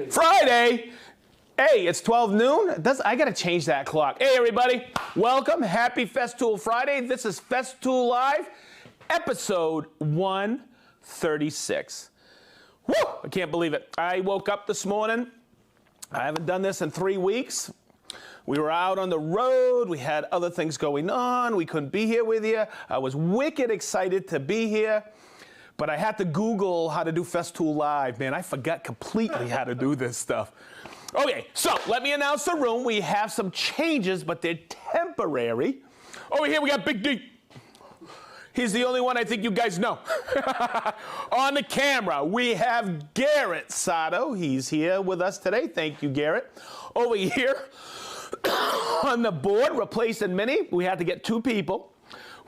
Friday. Hey, it's 12 noon. I got to change that clock. Hey, everybody. Welcome. Happy Festool Friday. This is Festool Live, episode 136. Woo! I can't believe it. I woke up this morning. I haven't done this in 3 weeks. We were out on the road. We had other things going on. We couldn't be here with you. I was wicked excited to be here. But I had to Google how to do Festool Live. Man, I forgot completely how to do this stuff. Okay, so let me announce the room. We have some changes, but they're temporary. Over here, we got Big D. He's the only one I think you guys know. On the camera, we have Garrett Sato. He's here with us today. Thank you, Garrett. Over here, on the board, replacing Minnie, we had to get 2 people.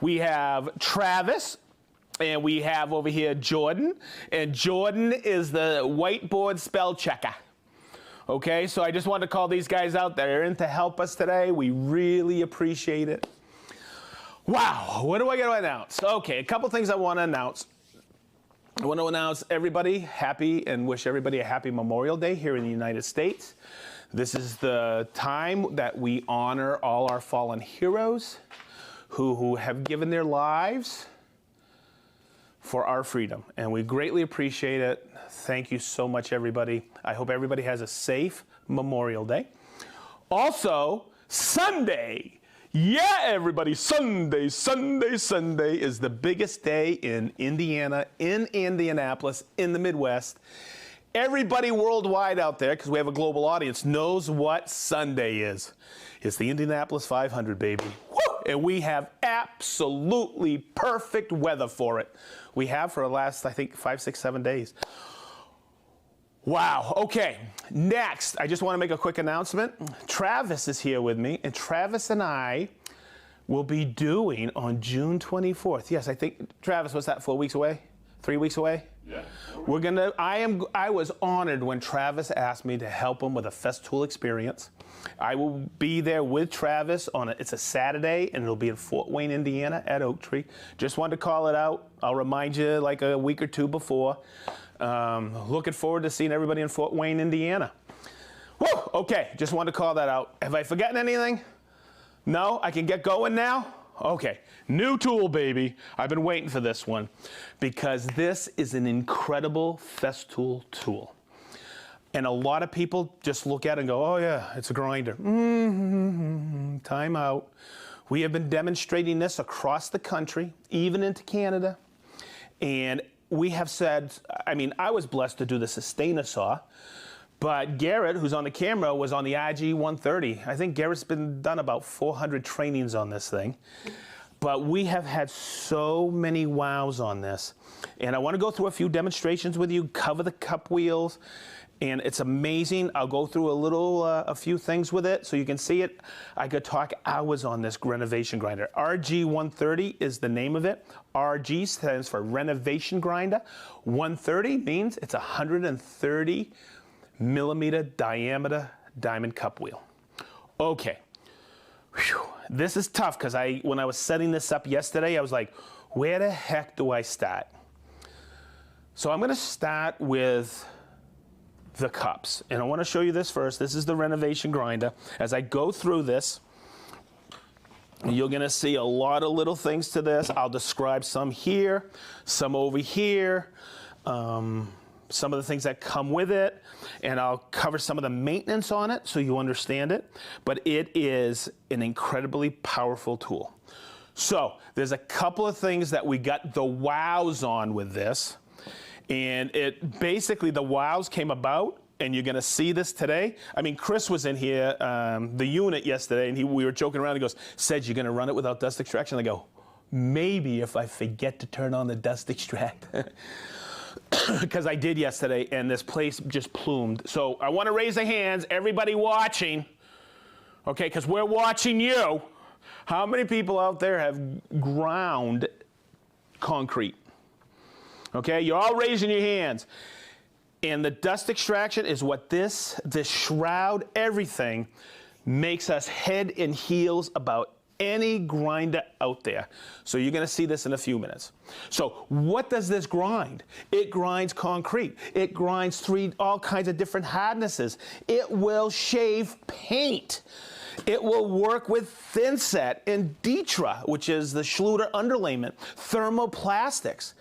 We have Travis. And we have over here Jordan, and Jordan is the whiteboard spell checker. Okay, so I just wanted to call these guys out. They're in to help us today. We really appreciate it. Wow, what do I got to announce? Okay, a couple things I want to announce. I want to announce everybody happy and wish everybody a happy Memorial Day here in the United States. This is the time that we honor all our fallen heroes who have given their lives for our freedom, and we greatly appreciate it. Thank you so much, everybody. I hope everybody has a safe Memorial Day. Also, Sunday. Yeah, everybody, Sunday is the biggest day in Indiana, in Indianapolis, in the Midwest. Everybody worldwide out there, because we have a global audience, knows what Sunday is. It's the Indianapolis 500, baby. Woo! And we have absolutely perfect weather for it. We have for the last, I think, 5, 6, 7 days. Wow. Okay. Next, I just want to make a quick announcement. Travis is here with me, and Travis and I will be doing on June 24th. Yes, I think, Travis, what's that, 4 weeks away? 3 weeks away? Yeah. I was honored when Travis asked me to help him with a Festool experience. I will be there with Travis it's a Saturday, and it'll be in Fort Wayne, Indiana at Oak Tree. Just wanted to call it out. I'll remind you like a week or 2 before. Looking forward to seeing everybody in Fort Wayne, Indiana. Woo! Okay, just wanted to call that out. Have I forgotten anything? No? I can get going now? Okay, new tool, baby. I've been waiting for this one because this is an incredible Festool tool. And a lot of people just look at it and go, oh yeah, it's a grinder. Time out. We have been demonstrating this across the country, even into Canada. And we have said, I mean, I was blessed to do the Sustainer saw, but Garrett, who's on the camera, was on the IG 130. I think Garrett's done about 400 trainings on this thing. But we have had so many wows on this. And I want to go through a few demonstrations with you, cover the cup wheels. And it's amazing. I'll go through a few things with it so you can see it. I could talk hours on this renovation grinder. RG 130 is the name of it. RG stands for renovation grinder. 130 means it's 130 millimeter diameter diamond cup wheel. Okay. Whew. This is tough because when I was setting this up yesterday, I was like, where the heck do I start? So I'm going to start with the cups. And I want to show you this first. This is the renovation grinder. As I go through this, you're going to see a lot of little things to this. I'll describe some here, some over here, some of the things that come with it, and I'll cover some of the maintenance on it so you understand it. But it is an incredibly powerful tool. So there's a couple of things that we got the wows on with this. And basically the wows came about, and you're going to see this today. I mean, Chris was in here, the unit yesterday, and we were joking around. He goes, "Said you're going to run it without dust extraction?" I go, "Maybe if I forget to turn on the dust extract." Because I did yesterday, and this place just plumed. So I want to raise the hands, everybody watching, okay, because we're watching you. How many people out there have ground concrete? Okay, you're all raising your hands. And the dust extraction is what this shroud, everything, makes us head and heels about any grinder out there. So you're going to see this in a few minutes. So what does this grind? It grinds concrete. It grinds all kinds of different hardnesses. It will shave paint. It will work with Thinset and Ditra, which is the Schluter underlayment, thermoplastics.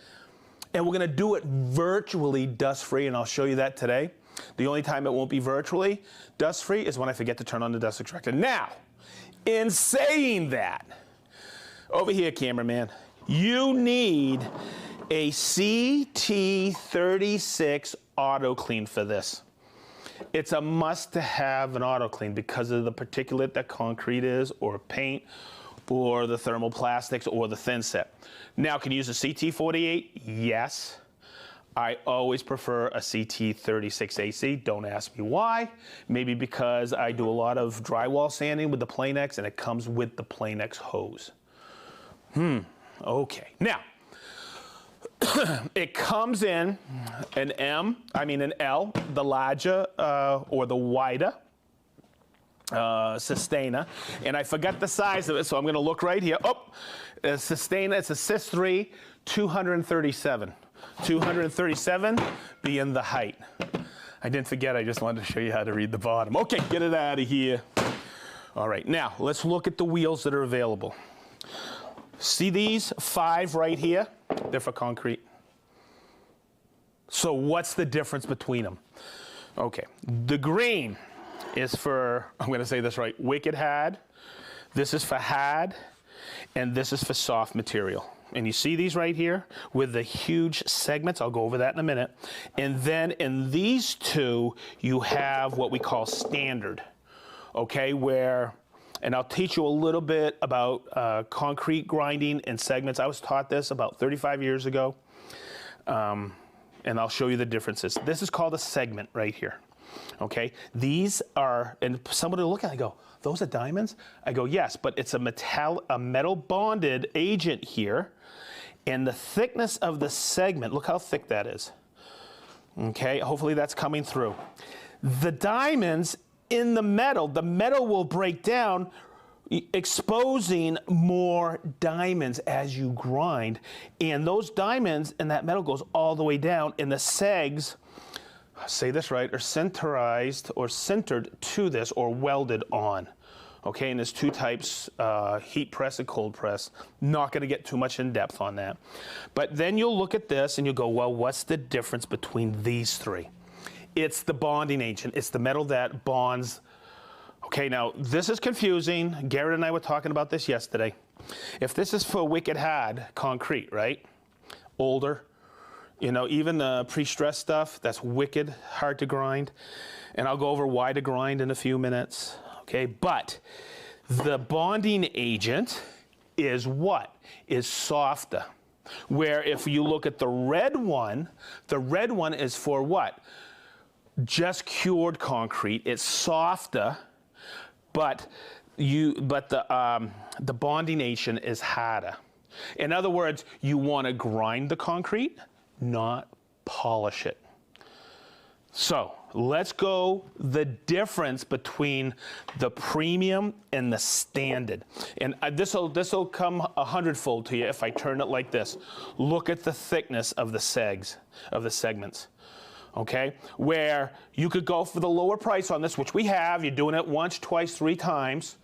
And we're going to do it virtually dust-free, and I'll show you that today. The only time it won't be virtually dust-free is when I forget to turn on the dust extractor. Now, in saying that, over here, cameraman, you need a CT36 auto clean for this. It's a must to have an auto clean because of the particulate that concrete is, or paint, or the thermoplastics, or the Thinset. Now, can you use a CT48? Yes. I always prefer a CT36 AC. Don't ask me why. Maybe because I do a lot of drywall sanding with the Planex, and it comes with the Planex hose. Okay. Now, it comes in an L, the larger or the wider Sustainer, and I forgot the size of it, so I'm going to look right here. Oh, Sustainer, it's a Sis3 237. 237 being the height. I didn't forget, I just wanted to show you how to read the bottom. Okay, get it out of here. All right, now let's look at the wheels that are available. See these 5 right here? They're for concrete. So what's the difference between them? Okay, the green is for, I'm going to say this right, wicked hard. This is for hard, and this is for soft material. And you see these right here with the huge segments. I'll go over that in a minute. And then in these two, you have what we call standard, okay, where, and I'll teach you a little bit about concrete grinding and segments. I was taught this about 35 years ago, and I'll show you the differences. This is called a segment right here, okay? These are, and somebody will look at it and go, those are diamonds? I go, yes, but it's a metal bonded agent here, and the thickness of the segment, look how thick that is. Okay, hopefully that's coming through. The diamonds in the metal will break down, exposing more diamonds as you grind, and those diamonds and that metal goes all the way down, and the segs, say this right, are centerized or centered to this or welded on. Okay, and there's 2 types, heat press and cold press. Not going to get too much in depth on that. But then you'll look at this and you'll go, well, what's the difference between these 3? It's the bonding agent. It's the metal that bonds. Okay, now this is confusing. Garrett and I were talking about this yesterday. If this is for wicked hard concrete, right? Older, you know, even the pre-stressed stuff, that's wicked hard to grind. And I'll go over why to grind in a few minutes. Okay, but the bonding agent is what? Is softer. Where if you look at the red one is for what? Just cured concrete. It's softer, but the bonding agent is harder. In other words, you want to grind the concrete, not polish it. So let's go the difference between the premium and the standard. And this will come 100-fold to you if I turn it like this. Look at the thickness of the segments. Okay, where you could go for the lower price on this, which we have. You're doing it once, twice, 3 times.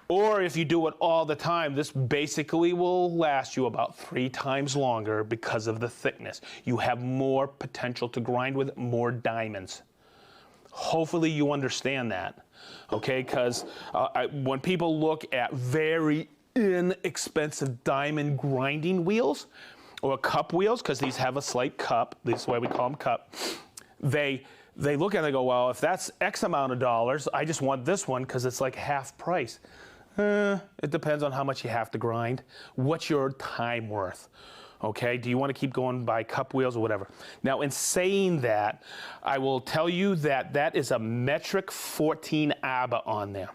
Or if you do it all the time, this basically will last you about 3 times longer because of the thickness. You have more potential to grind with, more diamonds. Hopefully you understand that, okay? Because when people look at very inexpensive diamond grinding wheels, or cup wheels, because these have a slight cup, this is why we call them cup, they look at it and go, well, if that's X amount of dollars, I just want this one because it's like half price. It depends on how much you have to grind. What's your time worth? Okay, do you want to keep going by cup wheels or whatever? Now, in saying that, I will tell you that that is a metric 14 ABA on there.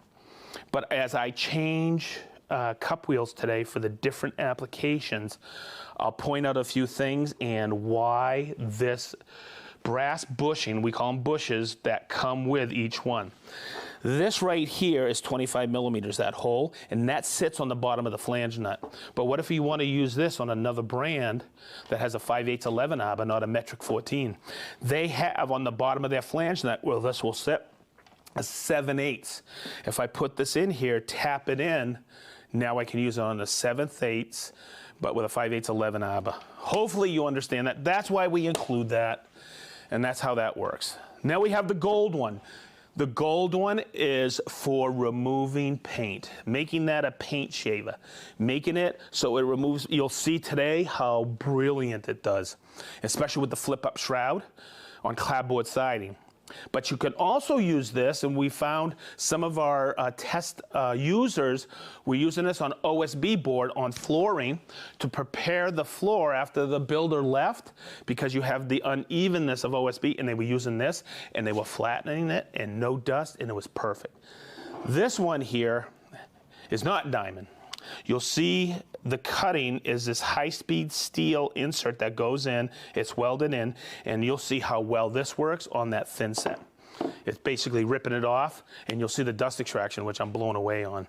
But as I change cup wheels today for the different applications, I'll point out a few things and why this brass bushing, we call them bushes, that come with each one. This right here is 25 millimeters, that hole, and that sits on the bottom of the flange nut. But what if you want to use this on another brand that has a 5/8 11 arbor, not a metric 14? They have on the bottom of their flange nut where this will sit a 7/8. If I put this in here, tap it in, now I can use it on the 7/8, but with a 5/8 11 arbor. Hopefully you understand that. That's why we include that, and that's how that works. Now we have the gold one. The gold one is for removing paint, making that a paint shaver, making it so it removes. You'll see today how brilliant it does, especially with the flip-up shroud on clapboard siding. But you can also use this, and we found some of our test users were using this on OSB board on flooring to prepare the floor after the builder left, because you have the unevenness of OSB, and they were using this, and they were flattening it, and no dust, and it was perfect. This one here is not diamond. You'll see the cutting is this high-speed steel insert that goes in. It's welded in, and you'll see how well this works on that Thinset. It's basically ripping it off, and you'll see the dust extraction, which I'm blown away on.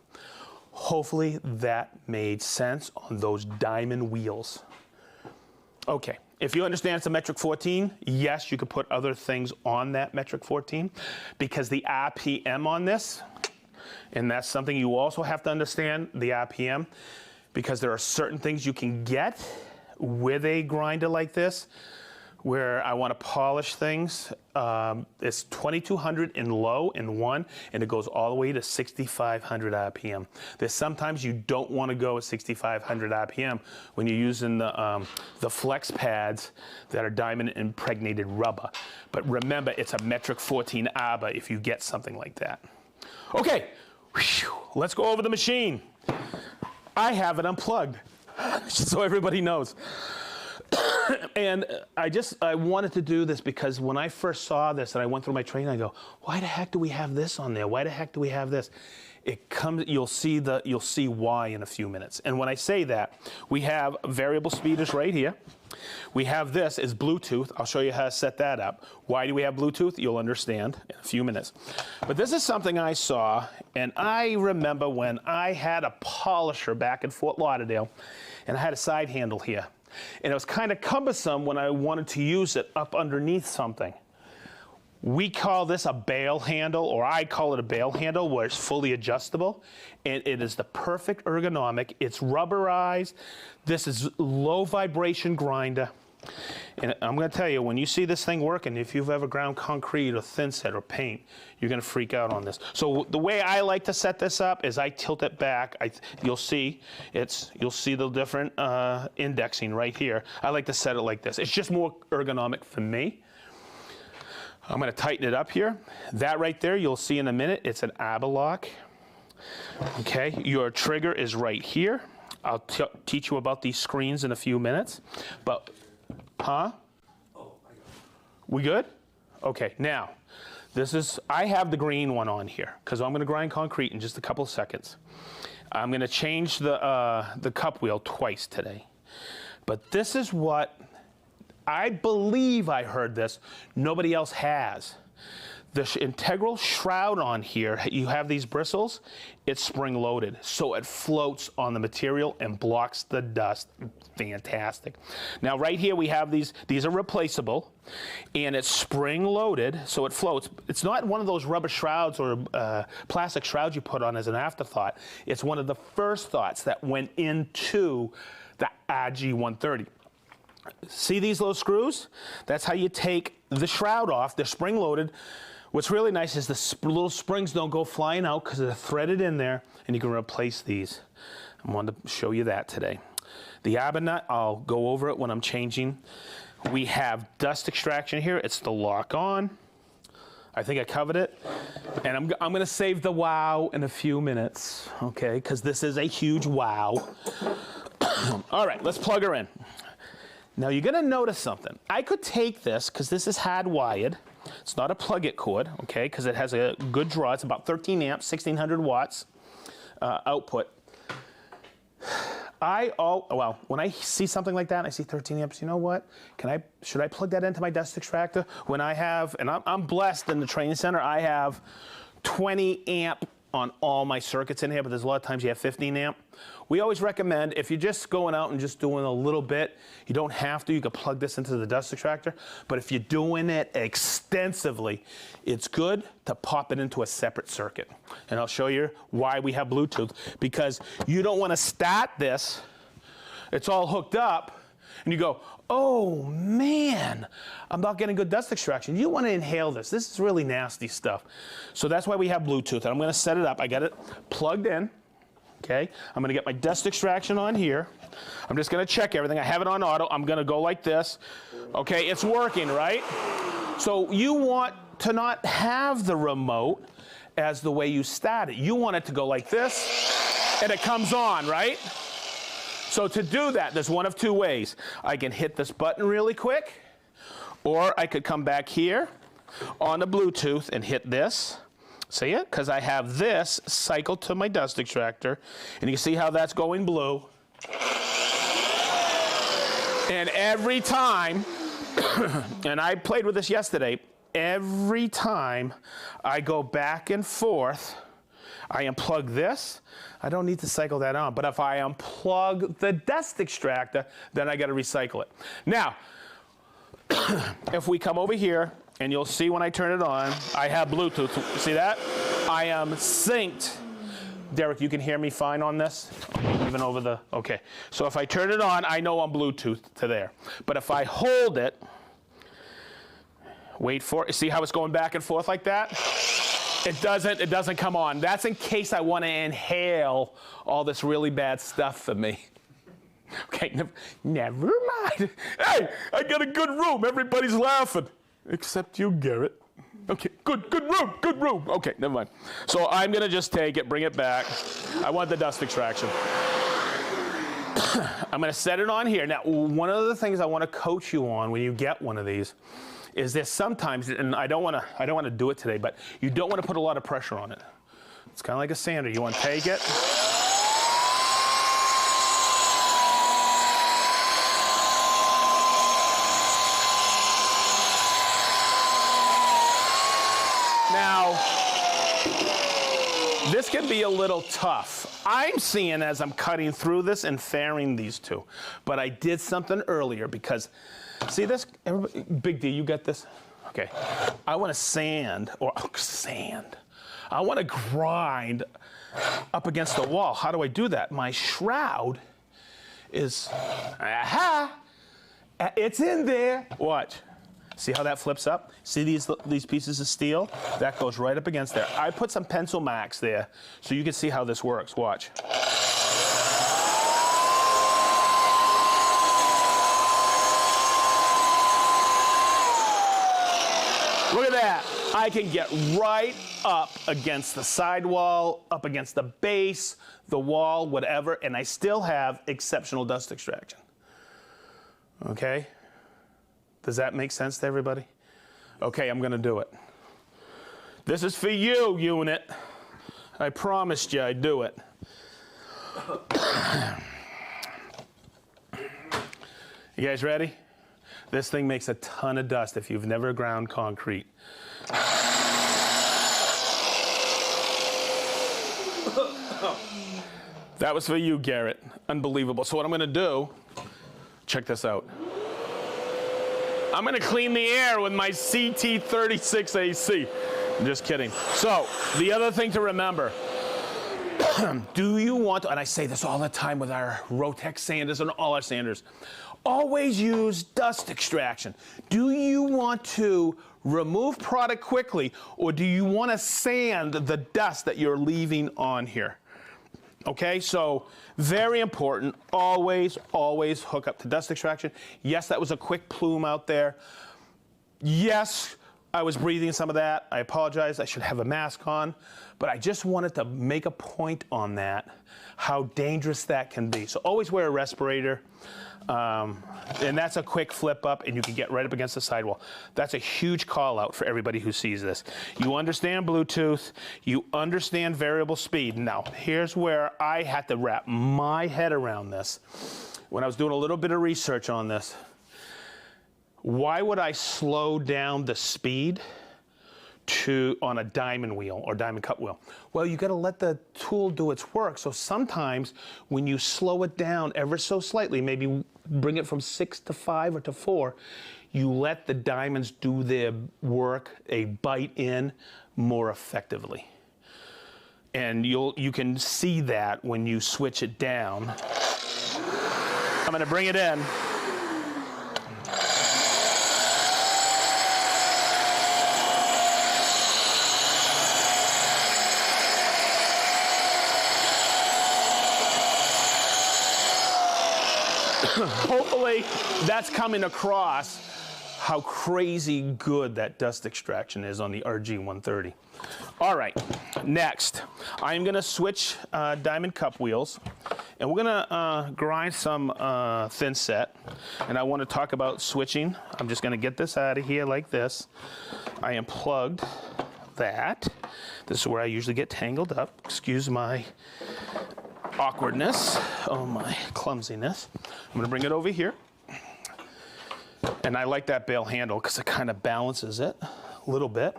Hopefully that made sense on those diamond wheels. Okay, if you understand it's a metric 14, yes, you could put other things on that metric 14, because the RPM on this, and that's something you also have to understand, the RPM, because there are certain things you can get with a grinder like this, where I want to polish things. It's 2200 in low in one, and it goes all the way to 6500 RPM. There's sometimes you don't want to go at 6500 RPM when you're using the flex pads that are diamond impregnated rubber. But remember, it's a metric 14 arbor if you get something like that. Okay. Whew, let's go over the machine. I have it unplugged, just so everybody knows. And I wanted to do this because when I first saw this and I went through my training, I go, why the heck do we have this on there? Why the heck do we have this? It comes, you'll see why in a few minutes. And when I say that, we have variable speeders right here. We have this is Bluetooth. I'll show you how to set that up. Why do we have Bluetooth? You'll understand in a few minutes. But this is something I saw, and I remember when I had a polisher back in Fort Lauderdale, and I had a side handle here. And it was kind of cumbersome when I wanted to use it up underneath something. We call this a bail handle, or I call it a bail handle, where it's fully adjustable. And it is the perfect ergonomic. It's rubberized. This is low vibration grinder. And I'm going to tell you, when you see this thing working, if you've ever ground concrete or Thinset or paint, you're going to freak out on this. So the way I like to set this up is I tilt it back. You'll see the different indexing right here. I like to set it like this. It's just more ergonomic for me. I'm going to tighten it up here. That right there, you'll see in a minute, it's an arbor lock. Okay, your trigger is right here. I'll teach you about these screens in a few minutes. But, we good? Okay, now, I have the green one on here because I'm going to grind concrete in just a couple of seconds. I'm going to change the cup wheel twice today. But this is what I believe I heard this. Nobody else has. The integral shroud on here, you have these bristles, it's spring loaded. So it floats on the material and blocks the dust. Fantastic. Now right here we have these are replaceable, and it's spring loaded, so it floats. It's not one of those rubber shrouds or plastic shrouds you put on as an afterthought. It's one of the first thoughts that went into the RG130. See these little screws? That's how you take the shroud off. They're spring loaded. What's really nice is the little springs don't go flying out because they're threaded in there, and you can replace these. I wanted to show you that today. The arbor nut, I'll go over it when I'm changing. We have dust extraction here. It's the lock on. I think I covered it. And I'm going to save the wow in a few minutes, okay, because this is a huge wow. All right, let's plug her in. Now you're going to notice something. I could take this, because this is hardwired. It's not a plug-it cord, okay, because it has a good draw. It's about 13 amps, 1600 watts output. Well, when I see something like that and I see 13 amps, you know what? Should I plug that into my dust extractor? When I have, and I'm blessed in the training center, I have 20 amp on all my circuits in here, but there's a lot of times you have 15 amp. We always recommend, if you're just going out and just doing a little bit, you don't have to, you can plug this into the dust extractor, but if you're doing it extensively, it's good to pop it into a separate circuit. And I'll show you why we have Bluetooth, because you don't want to start this, it's all hooked up, and you go, oh man, I'm not getting good dust extraction. You want to inhale this. This is really nasty stuff. So that's why we have Bluetooth. And I'm going to set it up. I got it plugged in. Okay. I'm going to get my dust extraction on here. I'm just going to check everything. I have it on auto. I'm going to go like this. Okay. It's working, right? So you want to not have the remote as the way you start it. You want it to go like this, and it comes on, right? So to do that, there's one of two ways. I can hit this button really quick, or I could come back here on the Bluetooth and hit this. See it? Because I have this cycled to my dust extractor, and you can see how that's going blue. And every time, and I played with this yesterday, every time I go back and forth, I unplug this. I don't need to cycle that on, but if I unplug the dust extractor, then I got to recycle it. Now, if we come over here, and you'll see when I turn it on, I have Bluetooth. See that? I am synced. Derek, you can hear me fine on this? Even over the, okay. So if I turn it on, I know I'm Bluetooth to there. But if I hold it, wait for it, see how it's going back and forth like that? It doesn't come on. That's in case I want to inhale all this really bad stuff for me. Okay, never mind. Hey, I got a good room. Everybody's laughing. Except you, Garrett. Okay, good room. Okay, never mind. So I'm going to just take it, bring it back. I want the dust extraction. I'm going to set it on here. Now, one of the things I want to coach you on when you get one of these is this sometimes, and I don't want to do it today, but you don't want to put a lot of pressure on it. It's kind of like a sander. You want to take it. Now, this can be a little tough. I'm seeing as I'm cutting through this and fairing these two, but I did something earlier because, see this? Everybody, Big D, you got this? Okay. I want to sand. I want to grind up against the wall. How do I do that? My shroud is, it's in there. Watch. See how that flips up? See these pieces of steel? That goes right up against there. I put some pencil marks there so you can see how this works. Watch. Look at that. I can get right up against the sidewall, up against the base, the wall, whatever, and I still have exceptional dust extraction. Okay? Does that make sense to everybody? Okay, I'm going to do it. This is for you, unit. I promised you I'd do it. You guys ready? This thing makes a ton of dust if you've never ground concrete. That was for you, Garrett. Unbelievable. So what I'm going to do, check this out. I'm going to clean the air with my CT36 AC. I'm just kidding. So the other thing to remember, do you want to, and I say this all the time with our Rotex sanders and all our sanders, always use dust extraction. Do you want to remove product quickly, or do you want to sand the dust that you're leaving on here? Okay, so very important, always hook up to dust extraction. Yes, that was a quick plume out there. Yes, I was breathing some of that. I apologize, I should have a mask on, but I just wanted to make a point on that, how dangerous that can be. So always wear a respirator. And that's a quick flip up, and you can get right up against the sidewall. That's a huge call out for everybody who sees this. You understand Bluetooth, you understand variable speed. Now, here's where I had to wrap my head around this. When I was doing a little bit of research on this, why would I slow down the speed on a diamond wheel or diamond cut wheel? Well, you got to let the tool do its work. So sometimes when you slow it down ever so slightly, maybe bring it from 6 to 5 or to 4, you let the diamonds do their work, a bite in more effectively. And you can see that when you switch it down. I'm going to bring it in. Hopefully that's coming across how crazy good that dust extraction is on the RG130. All right, next, I'm gonna switch diamond cup wheels, and we're gonna grind some Thinset, and I wanna talk about switching. I'm just gonna get this out of here like this. I unplugged that. This is where I usually get tangled up. Excuse my awkwardness, oh my clumsiness. I'm gonna bring it over here. And I like that bail handle because it kind of balances it a little bit.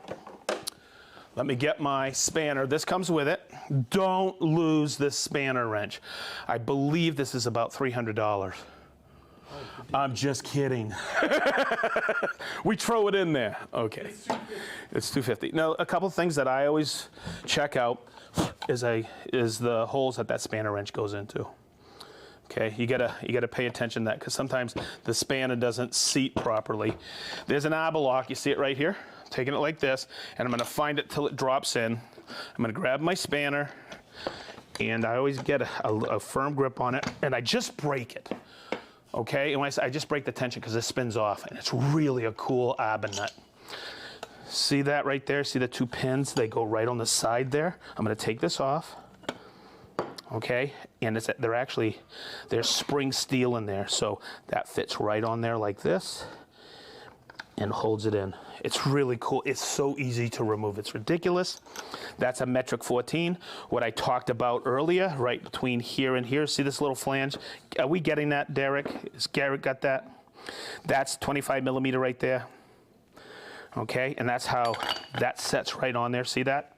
Let me get my spanner. This comes with it. Don't lose this spanner wrench. I believe this is about $300. I'm just kidding. We throw it in there. Okay. It's $250. Now, a couple things that I always check out is the holes that spanner wrench goes into. Okay, you gotta pay attention to that because sometimes the spanner doesn't seat properly. There's an arbor lock. You see it right here? Taking it like this, and I'm gonna find it till it drops in. I'm gonna grab my spanner, and I always get a firm grip on it, and I just break it. Okay, and when I say I just break the tension because it spins off, and it's really a cool arbor nut. See that right there? See the 2 pins? They go right on the side there. I'm gonna take this off. Okay, and there's spring steel in there, so that fits right on there like this and holds it in. It's really cool. It's so easy to remove. It's ridiculous. That's a metric 14. What I talked about earlier, right between here and here. See this little flange? Are we getting that, Derek? Has Garrett got that? That's 25 millimeter right there. Okay, and that's how that sets right on there. See that?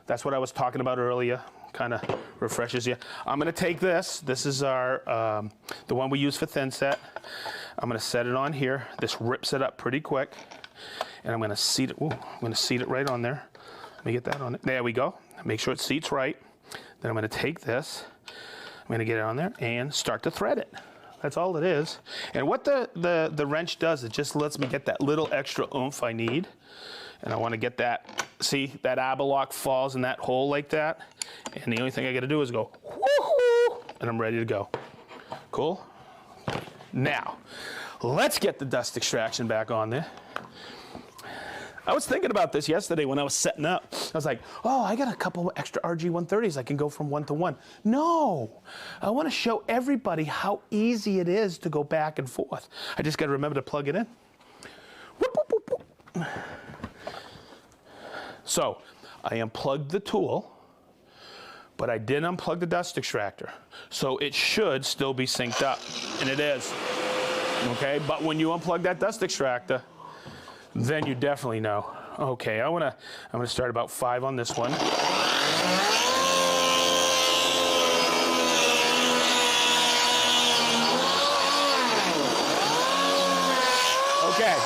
That's what I was talking about earlier. Kind of refreshes you. I'm going to take this. This is our the one we use for Thinset. I'm going to set it on here. This rips it up pretty quick, and I'm going to seat it. Ooh, I'm going to seat it right on there. Let me get that on it. There we go. Make sure it seats right. Then I'm going to take this. I'm going to get it on there and start to thread it. That's all it is. And what the wrench does, it just lets me get that little extra oomph I need. And I want to get that, see, that arbor lock falls in that hole like that. And the only thing I got to do is go, woohoo, and I'm ready to go. Cool? Now, let's get the dust extraction back on there. I was thinking about this yesterday when I was setting up. I was like, oh, I got a couple extra RG130s. I can go from 1 to 1. No, I want to show everybody how easy it is to go back and forth. I just got to remember to plug it in. Whoop, whoop, whoop, whoop. So I unplugged the tool, but I didn't unplug the dust extractor. So it should still be synced up, and it is. Okay, but when you unplug that dust extractor, then you definitely know. Okay, I'm gonna start about 5 on this one. Okay,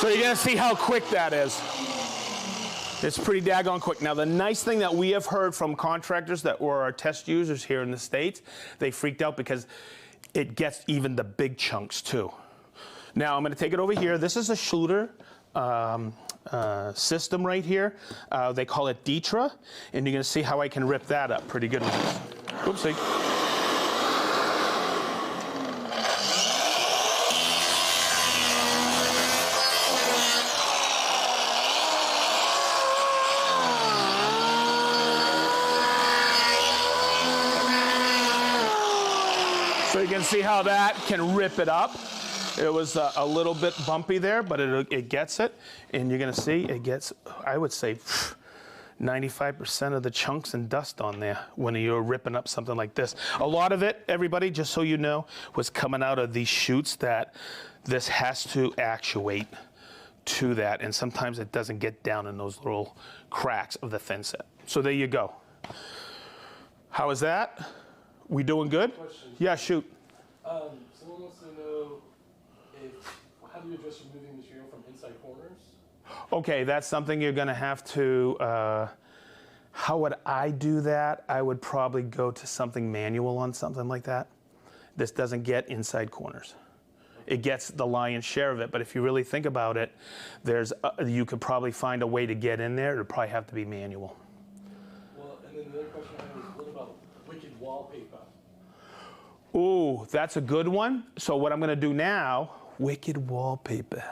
so you're gonna see how quick that is. It's pretty daggone quick. Now, the nice thing that we have heard from contractors that were our test users here in the States, they freaked out because it gets even the big chunks too. Now, I'm going to take it over here. This is a Schluter system right here. They call it Ditra, and you're going to see how I can rip that up pretty good with this. Oopsie. So you can see how that can rip it up. It was a little bit bumpy there, but it gets it. And you're gonna see it gets, I would say, 95% of the chunks and dust on there when you're ripping up something like this. A lot of it, everybody, just so you know, was coming out of these chutes that this has to actuate to that, and sometimes it doesn't get down in those little cracks of the Thinset. So there you go. How is that? We doing good? Question. Yeah, shoot. Someone wants to know how do you address removing material from inside corners? Okay, that's something you're gonna have to, how would I do that? I would probably go to something manual on something like that. This doesn't get inside corners. It gets the lion's share of it, but if you really think about it, you could probably find a way to get in there. It'll probably have to be manual. Well, and then the other question I have is, what about wicked wallpaper? Ooh, that's a good one. So what I'm gonna do now, wicked wallpaper.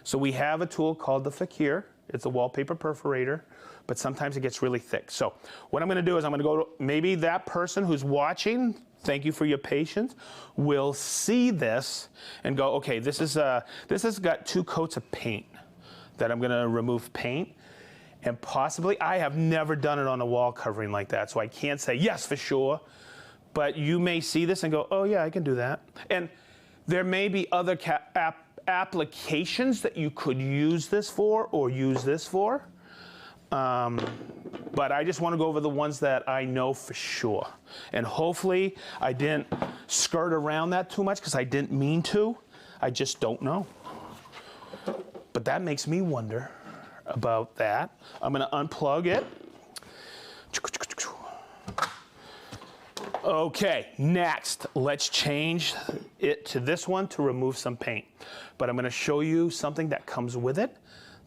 So we have a tool called the Fakir. It's a wallpaper perforator, but sometimes it gets really thick. So what I'm gonna do is I'm gonna go to, maybe that person who's watching, thank you for your patience, will see this and go, okay, this has got 2 coats of paint that I'm gonna remove paint. And possibly, I have never done it on a wall covering like that, so I can't say yes for sure. But you may see this and go, oh yeah, I can do that. And there may be other applications that you could use this for or use this for. But I just want to go over the ones that I know for sure. And hopefully I didn't skirt around that too much because I didn't mean to. I just don't know. But that makes me wonder about that. I'm going to unplug it. Okay, next, let's change it to this one to remove some paint. But I'm going to show you something that comes with it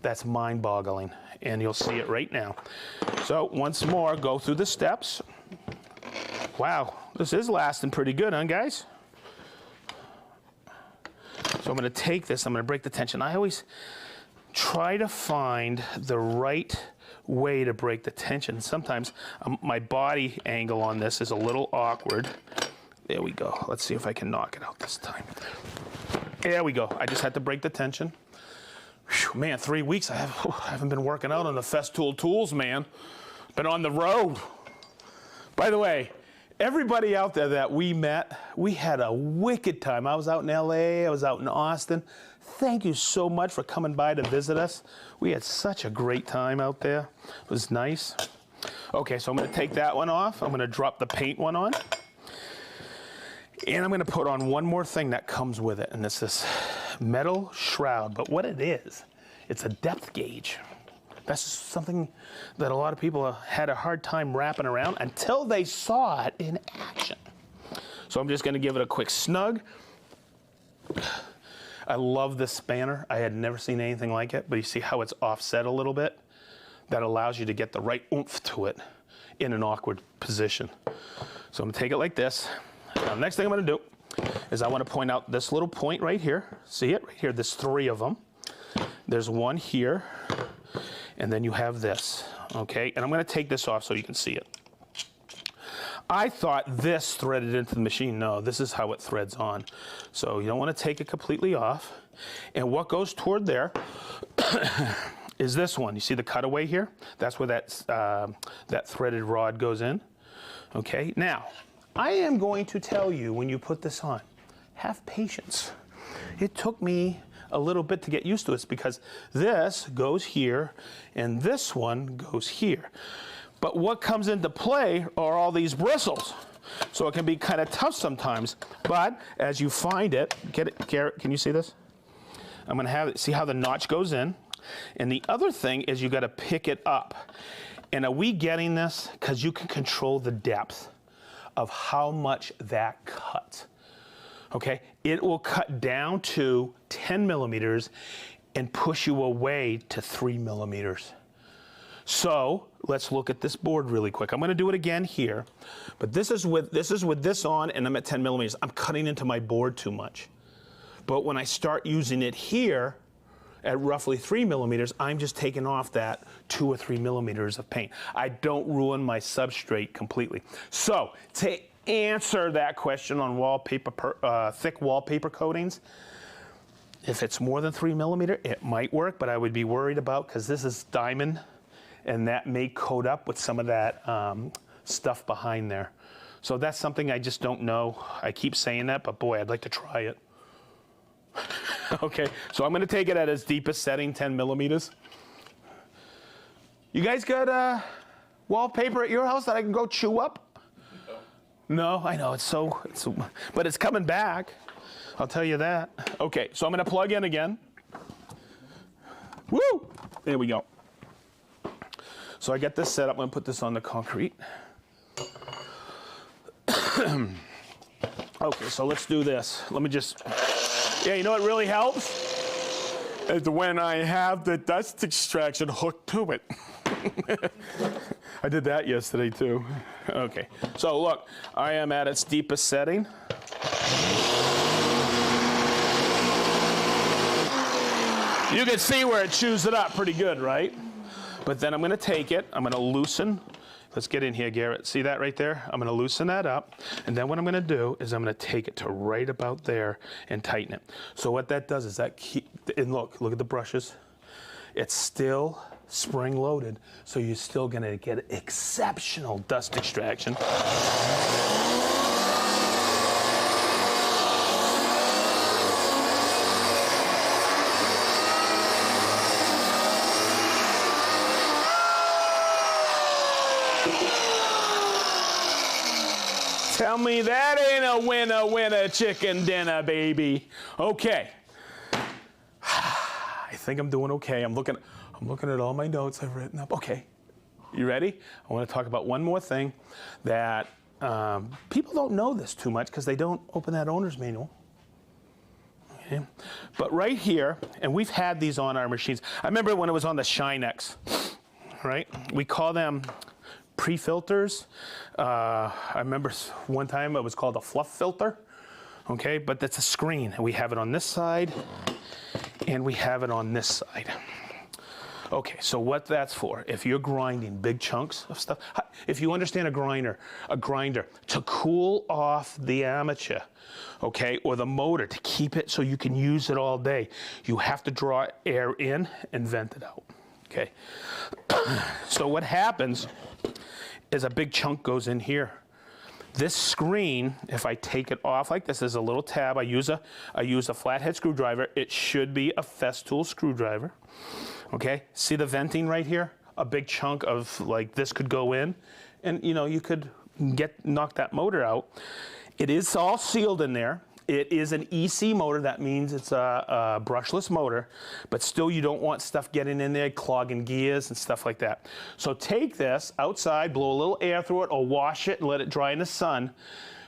that's mind-boggling, and you'll see it right now. So once more, go through the steps. Wow, this is lasting pretty good, huh, guys? So I'm going to take this, I'm going to break the tension. I always try to find the right way to break the tension. Sometimes my body angle on this is a little awkward. There we go. Let's see if I can knock it out this time. There we go. I just had to break the tension. Whew, man, 3 weeks. I haven't been working out on the Festool tools, man. Been on the road. By the way, everybody out there that we met, we had a wicked time. I was out in LA, I was out in Austin. Thank you so much for coming by to visit us. We had such a great time out there. It was nice. Okay, so I'm gonna take that one off. I'm gonna drop the paint one on. And I'm gonna put on one more thing that comes with it, and it's this metal shroud. But what it is, it's a depth gauge. That's something that a lot of people had a hard time wrapping around until they saw it in action. So I'm just gonna give it a quick snug. I love this spanner. I had never seen anything like it, but you see how it's offset a little bit? That allows you to get the right oomph to it in an awkward position. So I'm gonna take it like this. Now, the next thing I'm gonna do is I wanna point out this little point right here. See it? Right here, there's 3 of them. There's one here, and then you have this, okay? And I'm gonna take this off so you can see it. I thought this threaded into the machine. No, this is how it threads on. So you don't want to take it completely off. And what goes toward there is this one. You see the cutaway here? That's where that threaded rod goes in. Okay, now, I am going to tell you when you put this on, have patience. It took me a little bit to get used to this because this goes here and this one goes here. But what comes into play are all these bristles. So it can be kind of tough sometimes. But as you find it, get it, Garrett, can you see this? I'm gonna have it, see how the notch goes in. And the other thing is you gotta pick it up. And are we getting this? Because you can control the depth of how much that cuts. Okay, it will cut down to 10 millimeters and push you away to 3 millimeters. So let's look at this board really quick. I'm gonna do it again here, but this is with this on and I'm at 10 millimeters. I'm cutting into my board too much. But when I start using it here at roughly 3 millimeters, I'm just taking off that 2 or 3 millimeters of paint. I don't ruin my substrate completely. So to answer that question on wallpaper, thick wallpaper coatings, if it's more than 3 millimeter, it might work, but I would be worried about, because this is diamond, and that may coat up with some of that stuff behind there. So that's something I just don't know. I keep saying that, but boy, I'd like to try it. Okay, so I'm gonna take it at its deepest setting, 10 millimeters. You guys got wallpaper at your house that I can go chew up? No, I know, but it's coming back. I'll tell you that. Okay, so I'm gonna plug in again. Woo! There we go. So I get this set up, I'm gonna put this on the concrete. Okay, so let's do this. Let me just, you know what really helps? Is when I have the dust extraction hooked to it. I did that yesterday too. Okay, so look, I am at its deepest setting. You can see where it chews it up pretty good, right? But then I'm gonna take it, I'm gonna loosen. Let's get in here, Garrett. See that right there? I'm gonna loosen that up. And then what I'm gonna do is I'm gonna take it to right about there and tighten it. So what that does is and look at the brushes. It's still spring loaded, so you're still gonna get exceptional dust extraction. Tell me that ain't a winner chicken dinner, baby. Okay. I think I'm doing okay. I'm looking at all my notes I've written up. Okay. You ready? I want to talk about one more thing that people don't know this too much because they don't open that owner's manual. Okay. But right here, and we've had these on our machines. I remember when it was on the Shinex, right? We call them pre-filters. I remember one time it was called a fluff filter, okay? But that's a screen, and we have it on this side, and we have it on this side. Okay, so what that's for, if you're grinding big chunks of stuff, if you understand a grinder to cool off the armature, okay, or the motor to keep it so you can use it all day, you have to draw air in and vent it out, okay? So what happens is a big chunk goes in here. This screen, if I take it off like this, is a little tab. I use a flathead screwdriver. It should be a Festool screwdriver. Okay, see the venting right here? A big chunk of like this could go in, and you could knock that motor out. It is all sealed in there. It is an EC motor. That means it's a brushless motor, but still you don't want stuff getting in there, clogging gears and stuff like that. So take this outside, blow a little air through it, or wash it and let it dry in the sun,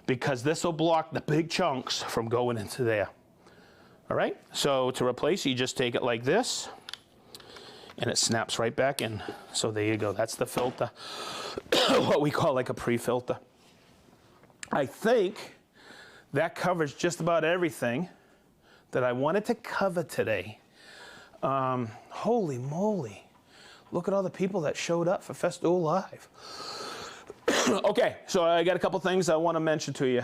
because this will block the big chunks from going into there. All right, so to replace, you just take it like this, and it snaps right back in. So there you go, that's the filter, what we call like a pre-filter. I think that covers just about everything that I wanted to cover today. Holy moly. Look at all the people that showed up for Festool Live. Okay, so I got a couple things I want to mention to you.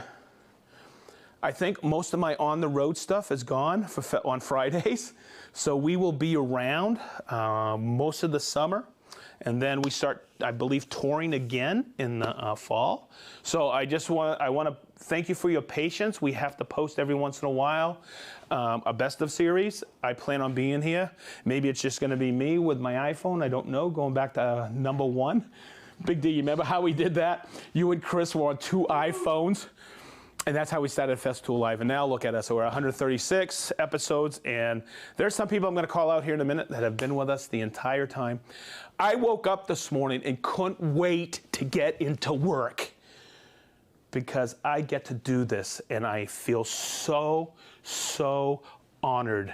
I think most of my on-the-road stuff is gone on Fridays, so we will be around most of the summer. And then we start, I believe, touring again in the fall. So I want to thank you for your patience. We have to post every once in a while a best of series. I plan on being here. Maybe it's just going to be me with my iPhone. I don't know, going back to number 1. Big D, you remember how we did that? You and Chris were on 2 iPhones. And that's how we started Festool Live. And now look at us. So we're 136 episodes. And there's some people I'm going to call out here in a minute that have been with us the entire time. I woke up this morning and couldn't wait to get into work, because I get to do this. And I feel so, so honored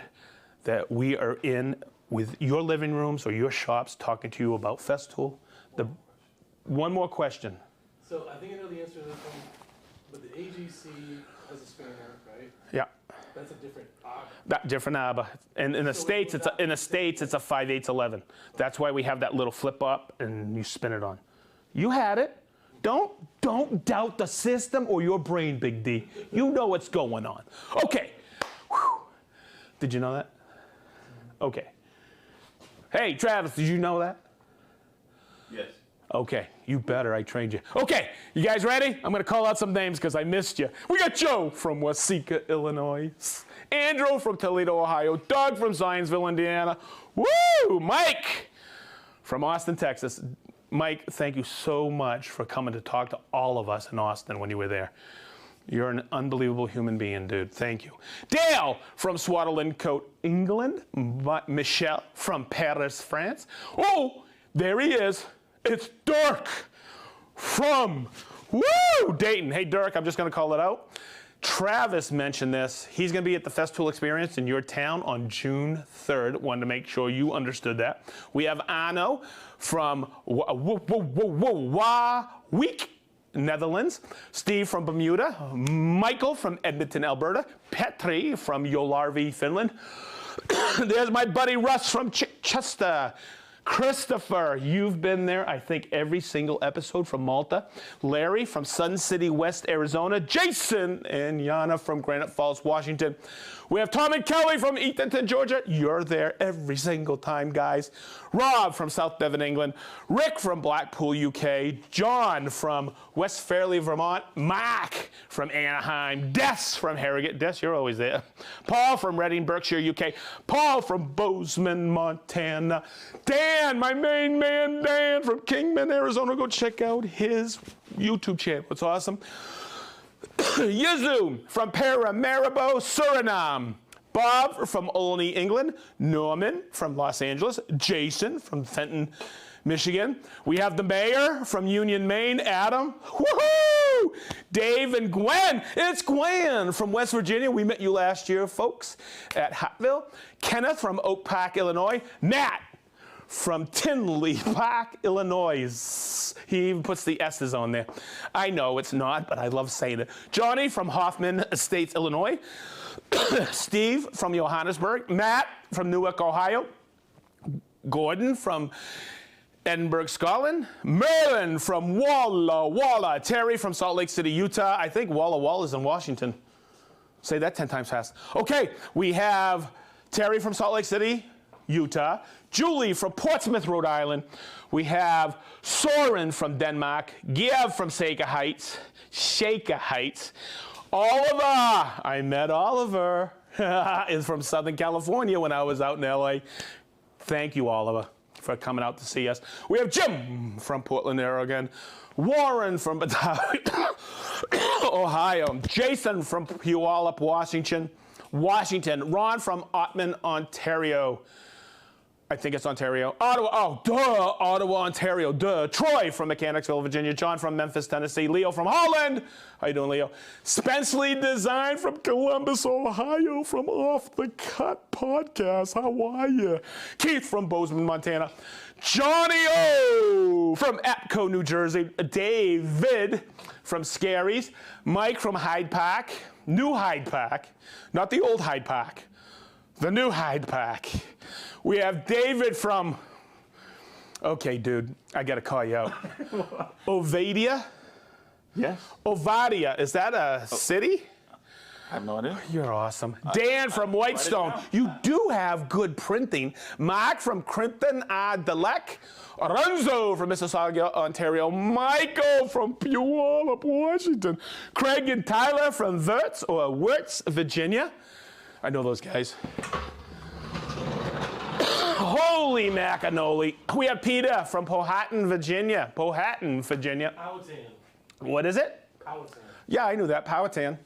that we are in with your living rooms or your shops talking to you about Festool. One more question. So I think I know the answer to this one. But the AGC has a spanner, right? Yeah. That's a different ABA. That different ABA. And in the States, it's a 5/8 11. That's why we have that little flip up and you spin it on. You had it. Don't doubt the system or your brain, Big D. You know what's going on. Okay. Whew. Did you know that? Okay. Hey, Travis, did you know that? Yes. Okay, you better. I trained you. Okay, you guys ready? I'm going to call out some names because I missed you. We got Joe from Waseca, Illinois. Andrew from Toledo, Ohio. Doug from Zionsville, Indiana. Woo! Mike from Austin, Texas. Mike, thank you so much for coming to talk to all of us in Austin when you were there. You're an unbelievable human being, dude. Thank you. Dale from Swaterland-Cote, England. Michelle from Paris, France. Oh, there he is. It's Dirk from Dayton. Hey, Dirk, I'm just going to call it out. Travis mentioned this. He's going to be at the Festool Experience in your town on June 3rd. Wanted to make sure you understood that. We have Arno from Wawik, Netherlands. Steve from Bermuda. Michael from Edmonton, Alberta. Petri from Jolarvi, Finland. There's my buddy Russ from Chichester. Christopher, you've been there, I think, every single episode from Malta. Larry from Sun City, West Arizona. Jason and Yana from Granite Falls, Washington. We have Tom and Kelly from Eatonton, Georgia. You're there every single time, guys. Rob from South Devon, England. Rick from Blackpool, UK. John from West Fairleigh, Vermont. Mark from Anaheim. Des from Harrogate. Des, you're always there. Paul from Reading, Berkshire, UK. Paul from Bozeman, Montana. Dan, my main man, Dan from Kingman, Arizona. Go check out his YouTube channel. It's awesome. Yuzu from Paramaribo, Suriname. Bob from Olney, England. Norman from Los Angeles. Jason from Fenton, Michigan. We have the mayor from Union, Maine. Adam. Woohoo! Dave and Gwen. It's Gwen from West Virginia. We met you last year, folks, at Hattville. Kenneth from Oak Park, Illinois. Matt from Tinley Park, Illinois. He even puts the S's on there. I know it's not, but I love saying it. Johnny from Hoffman Estates, Illinois. Steve from Johannesburg. Matt from Newark, Ohio. Gordon from Edinburgh, Scotland. Merlin from Walla Walla. Terry from Salt Lake City, Utah. I think Walla Walla is in Washington. Say that 10 times fast. Okay, we have Terry from Salt Lake City, Utah. Julie from Portsmouth, Rhode Island. We have Soren from Denmark. Giev from Shaker Heights. Oliver, I met Oliver, is from Southern California when I was out in LA. Thank you, Oliver, for coming out to see us. We have Jim from Portland, Oregon. Warren from Ohio. Jason from Puyallup, Washington. Ron from Ottman, Ontario. I think it's Ontario. Ottawa, Ontario, duh. Troy from Mechanicsville, Virginia. John from Memphis, Tennessee. Leo from Holland. How you doing, Leo? Spenceley Design from Columbus, Ohio, from Off the Cut Podcast. How are you? Keith from Bozeman, Montana. Johnny O from Epco, New Jersey. David from Scaries. Mike from Hyde Park. New Hyde Park. Not the old Hyde Park. The new Hyde Park. We have David from, okay, dude, I got to call you out. Ovadia? Yes. Ovadia, is that a city? I have no idea. You're awesome. Dan from Whitestone. You do have good printing. Mark from Crinton, Delec. Renzo from Mississauga, Ontario. Michael from Puyallup, Washington. Craig and Tyler from Wirtz, Virginia. I know those guys. Holy macanoli. We have Peter from Powhatan, Virginia. Powhatan, Virginia. Powhatan. What is it? Powhatan. Yeah, I knew that. Powhatan.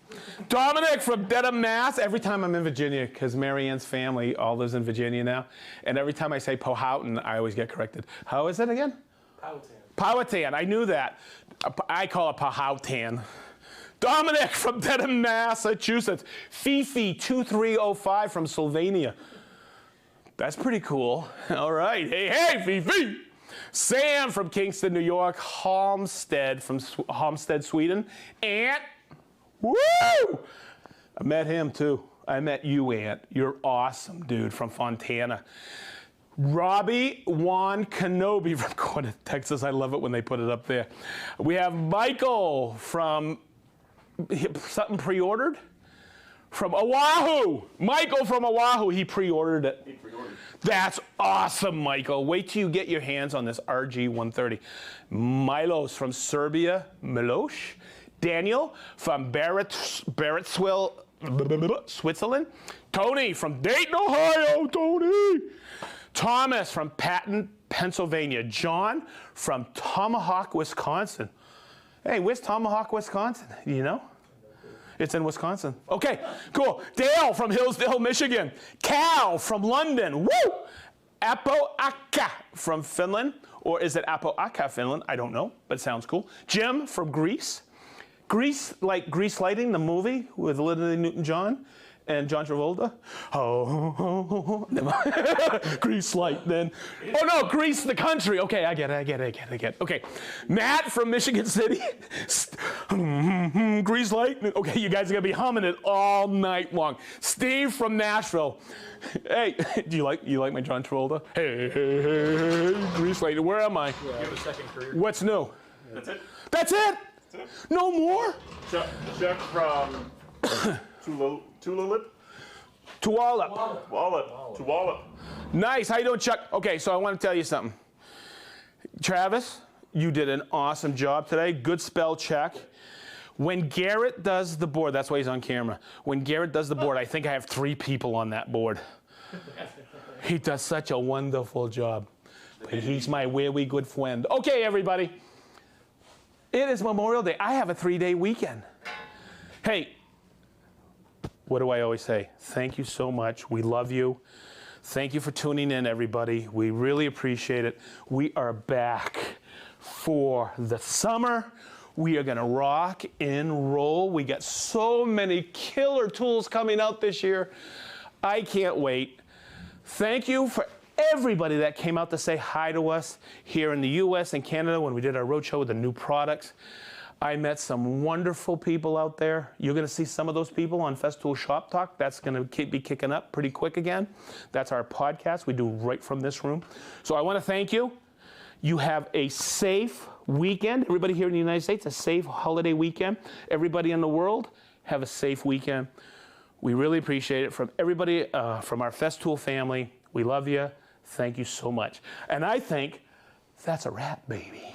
Dominic from Dedham, Mass. Every time I'm in Virginia, because Mary Ann's family all lives in Virginia now, and every time I say Powhatan, I always get corrected. How is it again? Powhatan. Powhatan. I knew that. I call it Powhatan. Dominic from Dedham, Massachusetts. Fifi 2305 from Sylvania. That's pretty cool. All right. Hey, Fifi. Sam from Kingston, New York. Halmstad from Halmstad, Sweden. Ant. Woo! I met him too. I met you, Ant. You're awesome, dude, from Fontana. Robbie Juan Kenobi from Corinth, Texas. I love it when they put it up there. We have Michael from something pre-ordered From Oahu. Michael from Oahu, he pre-ordered it. He pre-ordered. That's awesome, Michael. Wait till you get your hands on this RG130. Milos from Serbia, Milos. Daniel from Barrettsville, Switzerland. Tony from Dayton, Ohio, Tony. Thomas from Patton, Pennsylvania. John from Tomahawk, Wisconsin. Hey, where's Tomahawk, Wisconsin? You know? It's in Wisconsin. Okay, cool. Dale from Hillsdale, Michigan. Cal from London. Woo! Apoaka from Finland. Or is it Apoaka, Finland? I don't know, but it sounds cool. Jim from Greece. Grease, like Grease Lighting, the movie with Olivia Newton-John and John Travolta. Oh, Grease Light then. Oh no, Grease the country. Okay, I get it. Okay, Matt from Michigan City. Grease Light. Okay, you guys are gonna be humming it all night long. Steve from Nashville. Hey, do you like my John Travolta? Hey, Grease Light. Where am I? You have a second career. What's new? That's it. That's it? No more? Chuck from Tulalip. Tulalip. Nice. How you doing, Chuck? Okay, so I want to tell you something. Travis, you did an awesome job today. Good spell check. When Garrett does the board, that's why he's on camera. When Garrett does the board, I think I have 3 people on that board. He does such a wonderful job. But he's my very good friend. Okay, everybody. It is Memorial Day. I have a 3-day weekend. Hey, what do I always say? Thank you so much. We love you. Thank you for tuning in, everybody. We really appreciate it. We are back for the summer. We are going to rock and roll. We got so many killer tools coming out this year. I can't wait. Thank you for everybody that came out to say hi to us here in the US and Canada when we did our roadshow with the new products. I met some wonderful people out there. You're going to see some of those people on Festool Shop Talk. That's going to be kicking up pretty quick again. That's our podcast we do right from this room. So I want to thank you. You have a safe weekend. Everybody here in the United States, a safe holiday weekend. Everybody in the world, have a safe weekend. We really appreciate it from everybody, from our Festool family. We love you. Thank you so much. And I think that's a wrap, baby.